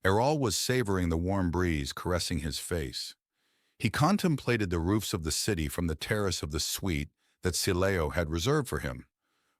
Errol was savoring the warm breeze caressing his face. He contemplated the roofs of the city from the terrace of the suite that Sileo had reserved for him.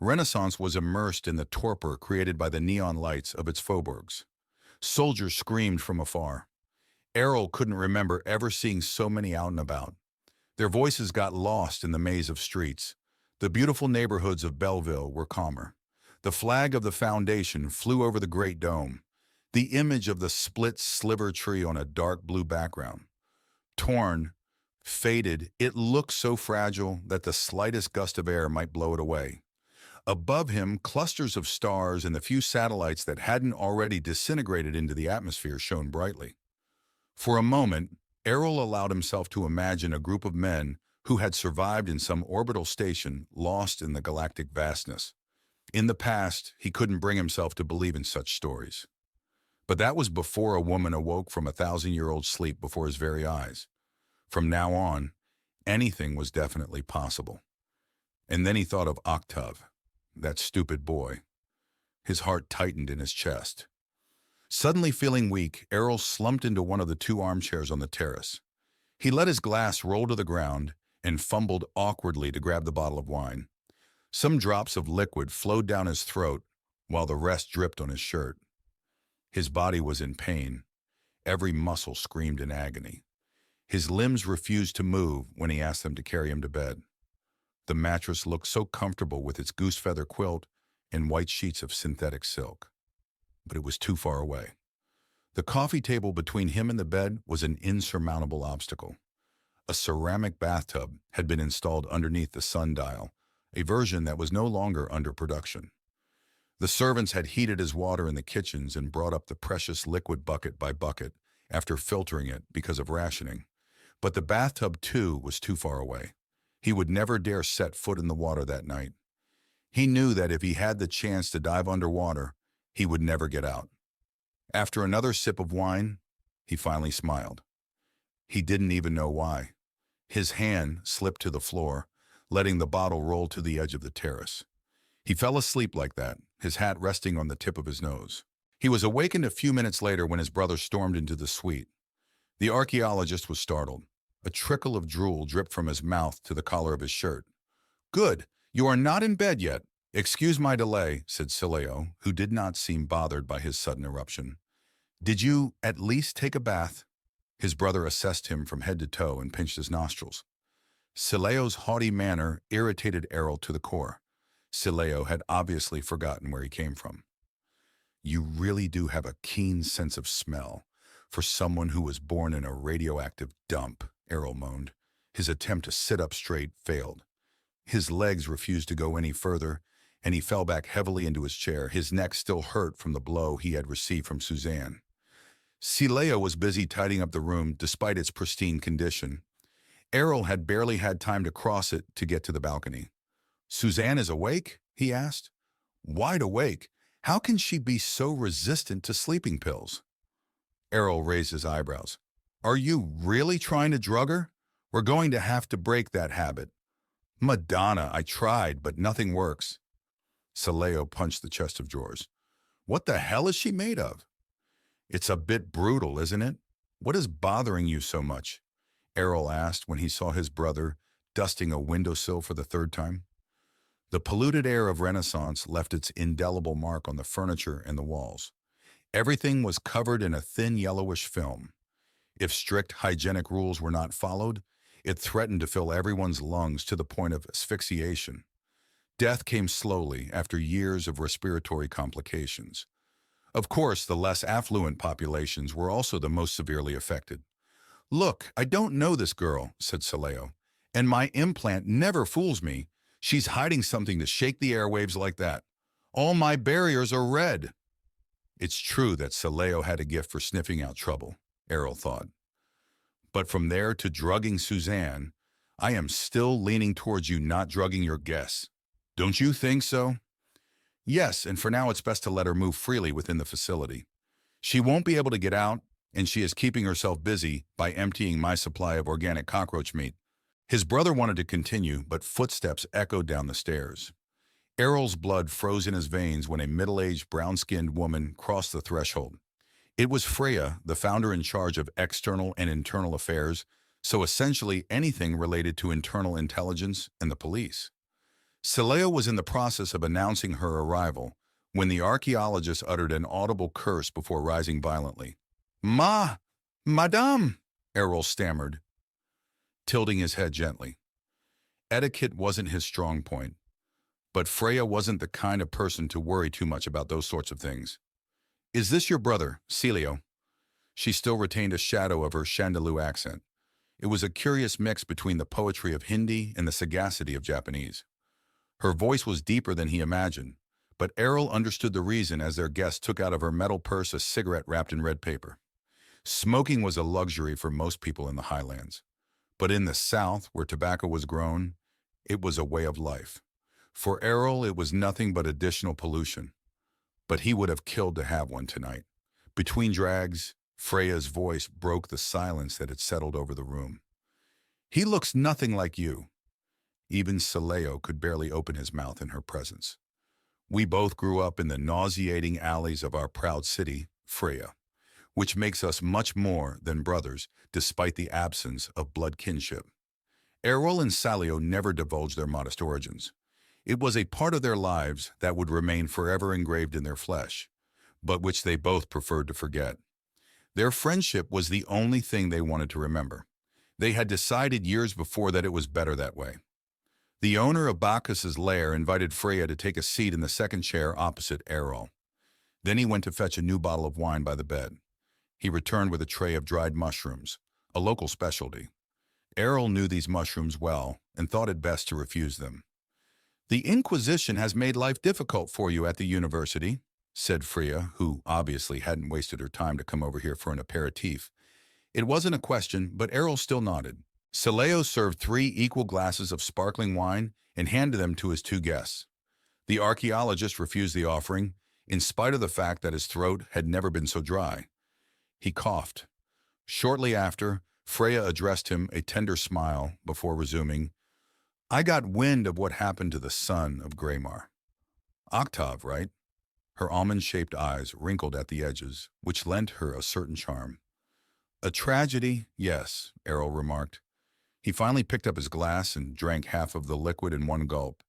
Renaissance was immersed in the torpor created by the neon lights of its faubourgs. Soldiers screamed from afar. Errol couldn't remember ever seeing so many out and about. Their voices got lost in the maze of streets. The beautiful neighborhoods of Belleville were calmer. The flag of the Foundation flew over the Great Dome, the image of the split sliver tree on a dark blue background. Torn, faded, it looked so fragile that the slightest gust of air might blow it away. Above him, clusters of stars and the few satellites that hadn't already disintegrated into the atmosphere shone brightly. For a moment, Errol allowed himself to imagine a group of men who had survived in some orbital station lost in the galactic vastness. In the past, he couldn't bring himself to believe in such stories. But that was before a woman awoke from a 1,000-year-old sleep before his very eyes. From now on, anything was definitely possible. And then he thought of Octave, that stupid boy. His heart tightened in his chest. Suddenly feeling weak, Errol slumped into one of the two armchairs on the terrace. He let his glass roll to the ground and fumbled awkwardly to grab the bottle of wine. Some drops of liquid flowed down his throat while the rest dripped on his shirt. His body was in pain. Every muscle screamed in agony. His limbs refused to move when he asked them to carry him to bed. The mattress looked so comfortable with its goose feather quilt and white sheets of synthetic silk. But it was too far away. The coffee table between him and the bed was an insurmountable obstacle. A ceramic bathtub had been installed underneath the sundial, a version that was no longer under production. The servants had heated his water in the kitchens and brought up the precious liquid bucket by bucket after filtering it because of rationing. But the bathtub, too, was too far away. He would never dare set foot in the water that night. He knew that if he had the chance to dive underwater, he would never get out. After another sip of wine, he finally smiled. He didn't even know why. His hand slipped to the floor, letting the bottle roll to the edge of the terrace. He fell asleep like that, his hat resting on the tip of his nose. He was awakened a few minutes later when his brother stormed into the suite. The archaeologist was startled. A trickle of drool dripped from his mouth to the collar of his shirt. "Good, you are not in bed yet. Excuse my delay," said Sileo, who did not seem bothered by his sudden eruption. "Did you at least take a bath?" His brother assessed him from head to toe and pinched his nostrils. Sileo's haughty manner irritated Errol to the core. Sileo had obviously forgotten where he came from. "You really do have a keen sense of smell for someone who was born in a radioactive dump," Errol moaned. His attempt to sit up straight failed. His legs refused to go any further, and he fell back heavily into his chair, his neck still hurt from the blow he had received from Suzanne. Sileo was busy tidying up the room despite its pristine condition. Errol had barely had time to cross it to get to the balcony. "Suzanne is awake?" he asked. "Wide awake. How can she be so resistant to sleeping pills?" Errol raised his eyebrows. "Are you really trying to drug her? We're going to have to break that habit." "Madonna, I tried, but nothing works." Sileo punched the chest of drawers. "What the hell is she made of?" "It's a bit brutal, isn't it? What is bothering you so much?" Errol asked when he saw his brother dusting a windowsill for the third time. The polluted air of Renaissance left its indelible mark on the furniture and the walls. Everything was covered in a thin yellowish film. If strict hygienic rules were not followed, it threatened to fill everyone's lungs to the point of asphyxiation. Death came slowly after years of respiratory complications. Of course, the less affluent populations were also the most severely affected. "Look, I don't know this girl," said Sileo, "and my implant never fools me. She's hiding something to shake the airwaves like that. All my barriers are red." It's true that Sileo had a gift for sniffing out trouble, Errol thought. But from there to drugging Suzanne, I am still leaning towards you not drugging your guests. Don't you think so? Yes, and for now it's best to let her move freely within the facility. She won't be able to get out, and she is keeping herself busy by emptying my supply of organic cockroach meat. His brother wanted to continue, but footsteps echoed down the stairs. Errol's blood froze in his veins when a middle-aged, brown-skinned woman crossed the threshold. It was Freya, the founder in charge of external and internal affairs, so essentially anything related to internal intelligence and the police. Sileo was in the process of announcing her arrival when the archaeologist uttered an audible curse before rising violently. Madame, Errol stammered, tilting his head gently. Etiquette wasn't his strong point, but Freya wasn't the kind of person to worry too much about those sorts of things. Is this your brother, Celio? She still retained a shadow of her Chandelou accent. It was a curious mix between the poetry of Hindi and the sagacity of Japanese. Her voice was deeper than he imagined, but Errol understood the reason as their guest took out of her metal purse a cigarette wrapped in red paper. Smoking was a luxury for most people in the highlands, but in the south, where tobacco was grown, it was a way of life. For Errol, it was nothing but additional pollution, but he would have killed to have one tonight. Between drags, Freya's voice broke the silence that had settled over the room. He looks nothing like you. Even Sileo could barely open his mouth in her presence. We both grew up in the nauseating alleys of our proud city, Freya, which makes us much more than brothers despite the absence of blood kinship. Errol and Salio never divulged their modest origins. It was a part of their lives that would remain forever engraved in their flesh, but which they both preferred to forget. Their friendship was the only thing they wanted to remember. They had decided years before that it was better that way. The owner of Bacchus's lair invited Freya to take a seat in the second chair opposite Errol. Then he went to fetch a new bottle of wine by the bed. He returned with a tray of dried mushrooms, a local specialty. Errol knew these mushrooms well and thought it best to refuse them. The Inquisition has made life difficult for you at the university, said Freya, who obviously hadn't wasted her time to come over here for an aperitif. It wasn't a question, but Errol still nodded. Sileo served 3 equal glasses of sparkling wine and handed them to his 2 guests. The archaeologist refused the offering, in spite of the fact that his throat had never been so dry. He coughed. Shortly after, Freya addressed him a tender smile before resuming, I got wind of what happened to the son of Greymar. Octave, right? Her almond-shaped eyes wrinkled at the edges, which lent her a certain charm. A tragedy, yes, Errol remarked. He finally picked up his glass and drank half of the liquid in one gulp.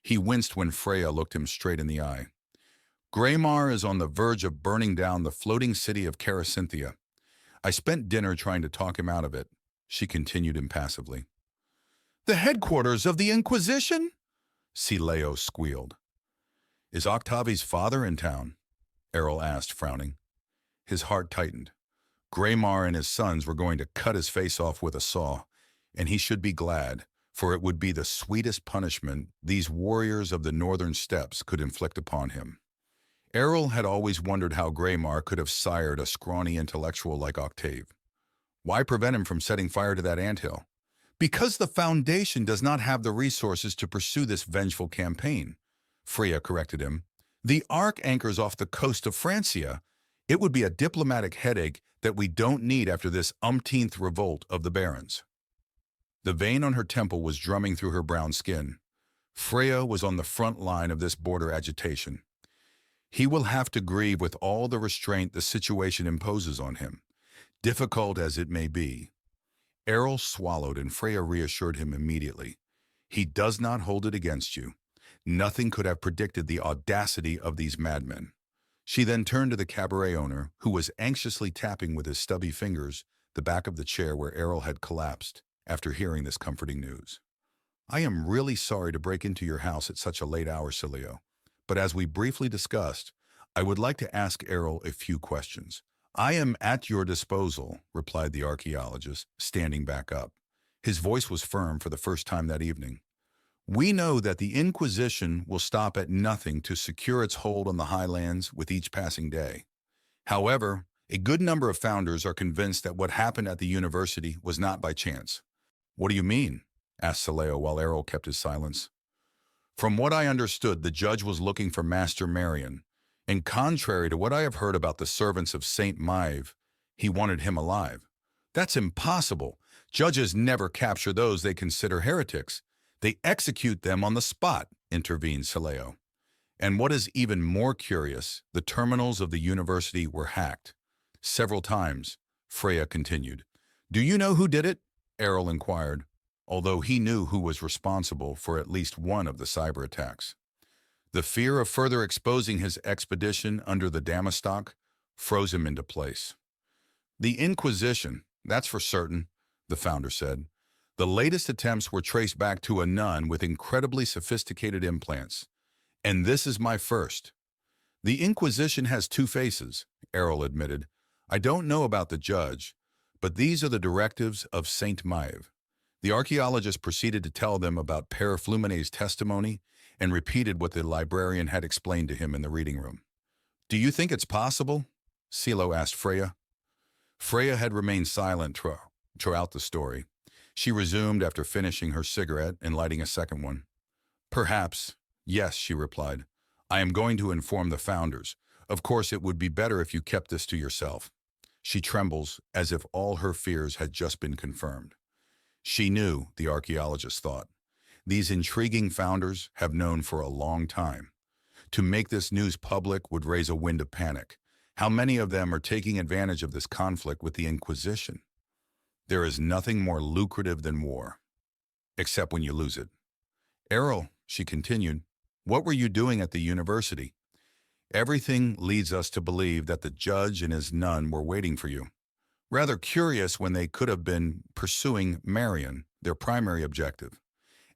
He winced when Freya looked him straight in the eye. Greymar is on the verge of burning down the floating city of Caracinthia. I spent dinner trying to talk him out of it, she continued impassively. The headquarters of the Inquisition? Sileo squealed. Is Octavi's father in town? Errol asked, frowning. His heart tightened. Greymar and his sons were going to cut his face off with a saw, and he should be glad, for it would be the sweetest punishment these warriors of the northern steppes could inflict upon him. Errol had always wondered how Greymar could have sired a scrawny intellectual like Octave. Why prevent him from setting fire to that anthill? Because the Foundation does not have the resources to pursue this vengeful campaign, Freya corrected him. The Ark anchors off the coast of Francia. It would be a diplomatic headache that we don't need after this umpteenth revolt of the barons. The vein on her temple was drumming through her brown skin. Freya was on the front line of this border agitation. He will have to grieve with all the restraint the situation imposes on him, difficult as it may be. Errol swallowed, and Freya reassured him immediately. He does not hold it against you. Nothing could have predicted the audacity of these madmen. She then turned to the cabaret owner, who was anxiously tapping with his stubby fingers the back of the chair where Errol had collapsed after hearing this comforting news. I am really sorry to break into your house at such a late hour, Sileo, but as we briefly discussed, I would like to ask Errol a few questions. I am at your disposal, replied the archaeologist, standing back up. His voice was firm for the first time that evening. We know that the Inquisition will stop at nothing to secure its hold on the highlands with each passing day. However, a good number of founders are convinced that what happened at the university was not by chance. What do you mean? Asked Sileo while Errol kept his silence. From what I understood, the judge was looking for Master Marion, and contrary to what I have heard about the servants of Saint Maive, he wanted him alive. That's impossible. Judges never capture those they consider heretics. They execute them on the spot, intervened Sileo. And what is even more curious, the terminals of the university were hacked. Several times, Freya continued. Do you know who did it? Errol inquired, although he knew who was responsible for at least one of the cyber attacks. The fear of further exposing his expedition under the Damastok froze him into place. The Inquisition, that's for certain, the founder said. The latest attempts were traced back to a nun with incredibly sophisticated implants. And this is my first. The Inquisition has two faces, Errol admitted. I don't know about the judge, but these are the directives of Ch.9. The archaeologist proceeded to tell them about Père Fluminet's testimony and repeated what the librarian had explained to him in the reading room. Do you think it's possible? Silo asked Freya. Freya had remained silent throughout the story. She resumed after finishing her cigarette and lighting a second one. Perhaps, yes, she replied. I am going to inform the founders. Of course, it would be better if you kept this to yourself. She trembles as if all her fears had just been confirmed. She knew, the archaeologist thought. These intriguing founders have known for a long time. To make this news public would raise a wind of panic. How many of them are taking advantage of this conflict with the Inquisition? There is nothing more lucrative than war, except when you lose it. Errol, she continued, what were you doing at the university? Everything leads us to believe that the judge and his nun were waiting for you. Rather curious when they could have been pursuing Marion, their primary objective.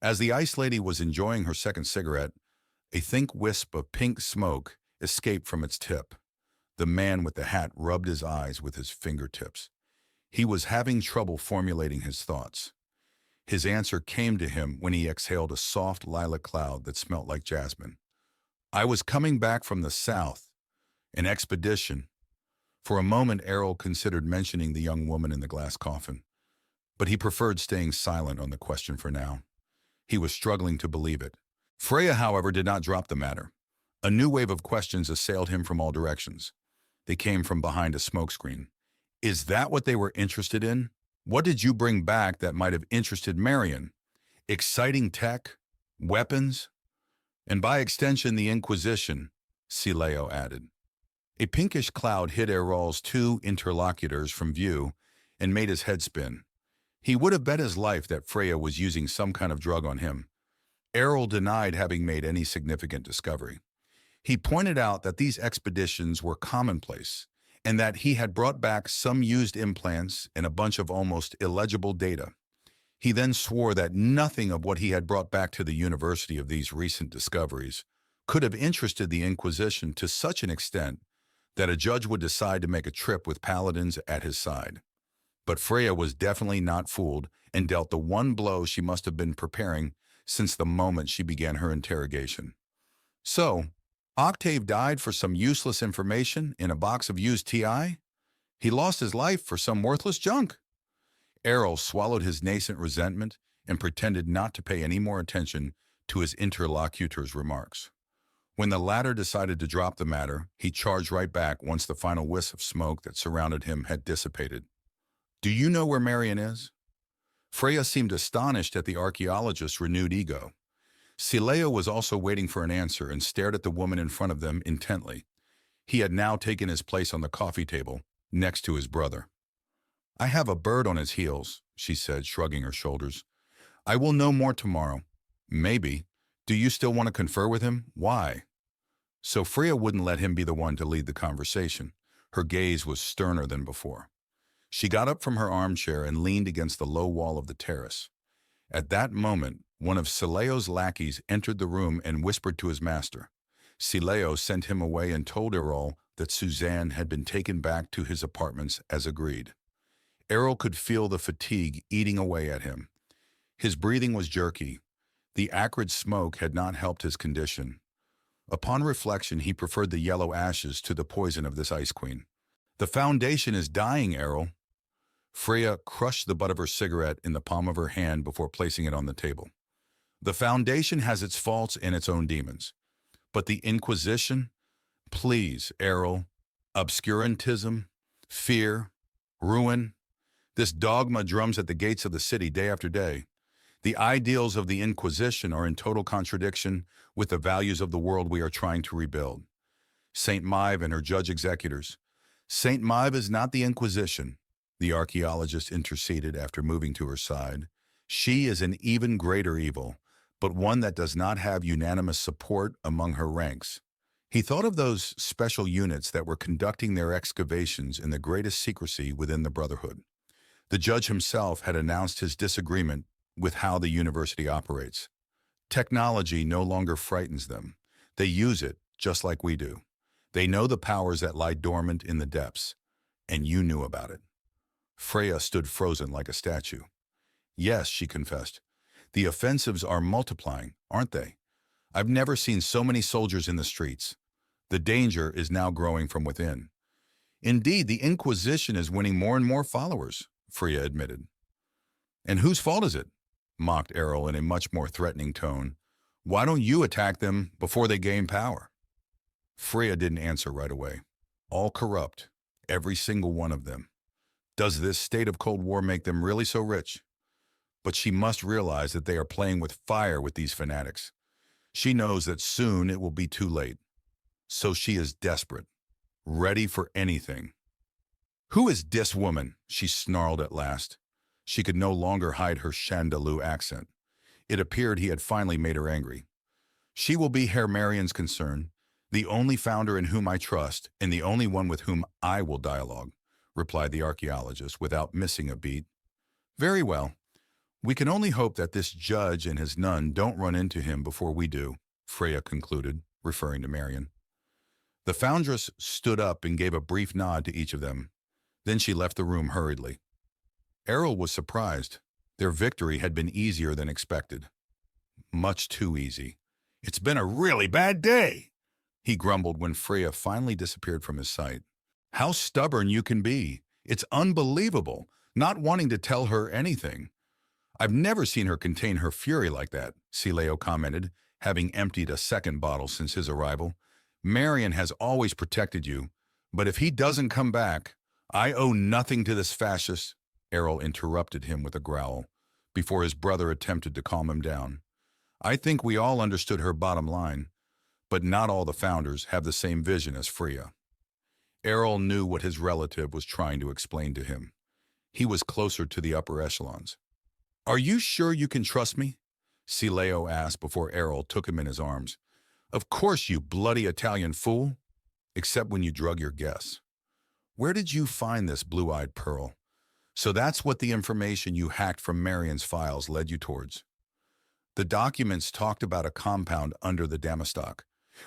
As the Ice Lady was enjoying her second cigarette, a thick wisp of pink smoke escaped from its tip. The man with the hat rubbed his eyes with his fingertips. He was having trouble formulating his thoughts. His answer came to him when he exhaled a soft lilac cloud that smelt like jasmine. I was coming back from the south, an expedition. For a moment, Errol considered mentioning the young woman in the glass coffin, but he preferred staying silent on the question for now. He was struggling to believe it. Freya, however, did not drop the matter. A new wave of questions assailed him from all directions. They came from behind a smokescreen. Is that what they were interested in? What did you bring back that might have interested Marion? Exciting tech? Weapons? And by extension, the Inquisition, Sileo added. A pinkish cloud hid Errol's two interlocutors from view and made his head spin. He would have bet his life that Freya was using some kind of drug on him. Errol denied having made any significant discovery. He pointed out that these expeditions were commonplace and that he had brought back some used implants and a bunch of almost illegible data. He then swore that nothing of what he had brought back to the university of these recent discoveries could have interested the Inquisition to such an extent that a judge would decide to make a trip with paladins at his side. But Freya was definitely not fooled and dealt the one blow she must have been preparing since the moment she began her interrogation. So, Octave died for some useless information in a box of used TI? He lost his life for some worthless junk? Errol swallowed his nascent resentment and pretended not to pay any more attention to his interlocutor's remarks. When the latter decided to drop the matter, he charged right back once the final wisp of smoke that surrounded him had dissipated. Do you know where Marion is? Freya seemed astonished at the archaeologist's renewed ego. Sileo was also waiting for an answer and stared at the woman in front of them intently. He had now taken his place on the coffee table, next to his brother. I have a bird on his heels, she said, shrugging her shoulders. I will know more tomorrow. Maybe. Do you still want to confer with him? Why? So Freya wouldn't let him be the one to lead the conversation. Her gaze was sterner than before. She got up from her armchair and leaned against the low wall of the terrace. At that moment, one of Sileo's lackeys entered the room and whispered to his master. Sileo sent him away and told Errol that Suzanne had been taken back to his apartments as agreed. Errol could feel the fatigue eating away at him. His breathing was jerky. The acrid smoke had not helped his condition. Upon reflection, he preferred the yellow ashes to the poison of this ice queen. The foundation is dying, Errol. Freya crushed the butt of her cigarette in the palm of her hand before placing it on the table. The foundation has its faults and its own demons. But the Inquisition? Please, Errol. Obscurantism, fear, ruin. This dogma drums at the gates of the city day after day. The ideals of the Inquisition are in total contradiction with the values of the world we are trying to rebuild. St. Maive and her judge executors. St. Mive is not the Inquisition, the archaeologist interceded after moving to her side. She is an even greater evil, but one that does not have unanimous support among her ranks. He thought of those special units that were conducting their excavations in the greatest secrecy within the Brotherhood. The judge himself had announced his disagreement with how the university operates. Technology no longer frightens them. They use it just like we do. They know the powers that lie dormant in the depths, and you knew about it. Freya stood frozen like a statue. Yes, she confessed. The offensives are multiplying, aren't they? I've never seen so many soldiers in the streets. The danger is now growing from within. Indeed, the Inquisition is winning more and more followers, Freya admitted. And whose fault is it? Mocked Averill in a much more threatening tone. Why don't you attack them before they gain power? Freya didn't answer right away. All corrupt, every single one of them. Does this state of Cold War make them really so rich? But she must realize that they are playing with fire with these fanatics. She knows that soon it will be too late. So she is desperate, ready for anything. Who is this woman? She snarled at last. She could no longer hide her Shandaloo accent. It appeared he had finally made her angry. She will be Herr Marion's concern, the only founder in whom I trust, and the only one with whom I will dialogue, replied the archaeologist without missing a beat. Very well. We can only hope that this judge and his nun don't run into him before we do, Freya concluded, referring to Marion. The foundress stood up and gave a brief nod to each of them. Then she left the room hurriedly. Averill was surprised. Their victory had been easier than expected. Much too easy. It's been a really bad day, he grumbled when Freya finally disappeared from his sight. How stubborn you can be. It's unbelievable, not wanting to tell her anything. I've never seen her contain her fury like that, Sileo commented, having emptied a second bottle since his arrival. Marion has always protected you, but if he doesn't come back, I owe nothing to this fascist. Averill interrupted him with a growl, before his brother attempted to calm him down. I think we all understood her bottom line, but not all the founders have the same vision as Freya. Averill knew what his relative was trying to explain to him. He was closer to the upper echelons. Are you sure you can trust me? Sileo asked before Averill took him in his arms. Of course, you bloody Italian fool, except when you drug your guess. Where did you find this blue-eyed pearl? So that's what the information you hacked from Marion's files led you towards. The documents talked about a compound under the Damastock.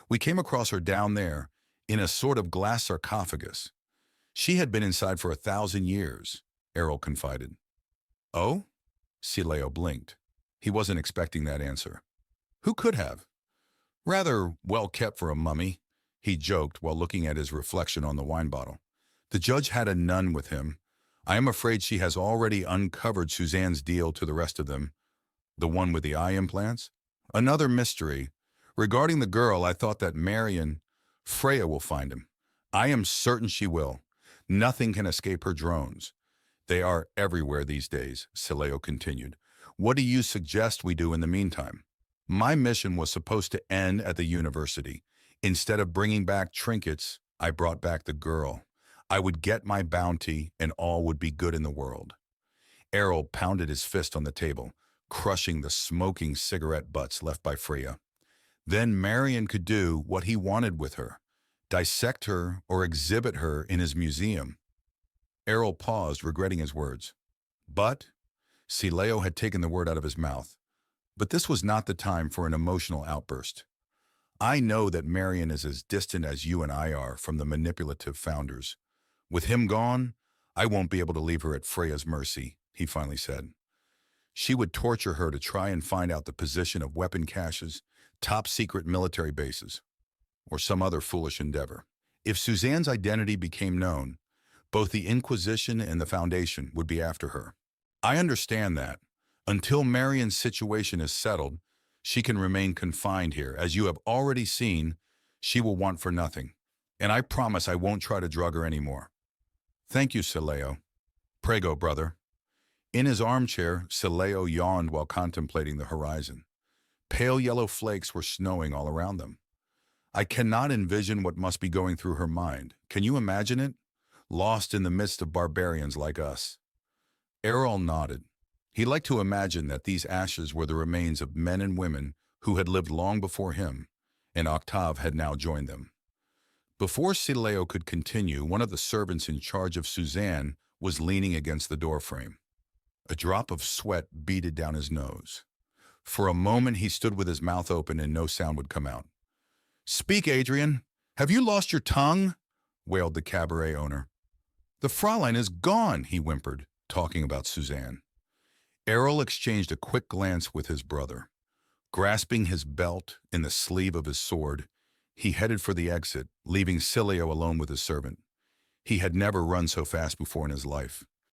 We came across her down there, in a sort of glass sarcophagus. She had been inside for 1,000 years, Averill confided. Oh? Sileo blinked. He wasn't expecting that answer. Who could have? Rather well kept for a mummy, he joked while looking at his reflection on the wine bottle. The judge had a nun with him. I am afraid she has already uncovered Suzanne's deal to the rest of them. The one with the eye implants? Another mystery. Regarding the girl, I thought that Freya will find him. I am certain she will. Nothing can escape her drones. They are everywhere these days, Sileo continued. What do you suggest we do in the meantime? My mission was supposed to end at the university. Instead of bringing back trinkets, I brought back the girl. I would get my bounty, and all would be good in the world. Averill pounded his fist on the table, crushing the smoking cigarette butts left by Freya. Then Marion could do what he wanted with her, dissect her or exhibit her in his museum. Averill paused, regretting his words. But, Sileo had taken the word out of his mouth. But this was not the time for an emotional outburst. I know that Marion is as distant as you and I are from the manipulative founders. With him gone, I won't be able to leave her at Freya's mercy, he finally said. She would torture her to try and find out the position of weapon caches, top-secret military bases, or some other foolish endeavor. If Suzanne's identity became known, both the Inquisition and the Foundation would be after her. I understand that. Until Marion's situation is settled, she can remain confined here. As you have already seen, she will want for nothing. And I promise I won't try to drug her anymore. Thank you, Sileo. Prego, brother. In his armchair, Sileo yawned while contemplating the horizon. Pale yellow flakes were snowing all around them. I cannot envision what must be going through her mind. Can you imagine it? lost in the midst of barbarians like us. Averill nodded. He liked to imagine that these ashes were the remains of men and women who had lived long before him, and Octave had now joined them. Before Sileo could continue, one of the servants in charge of Suzanne was leaning against the doorframe. A drop of sweat beaded down his nose. For a moment he stood with his mouth open and no sound would come out. "Speak, Adrian! Have you lost your tongue?" wailed the cabaret owner. "The Fraulein is gone," he whimpered, talking about Suzanne. Averill exchanged a quick glance with his brother. Grasping his belt in the sleeve of his sword, he headed for the exit, leaving Sileo alone with his servant. He had never run so fast before in his life.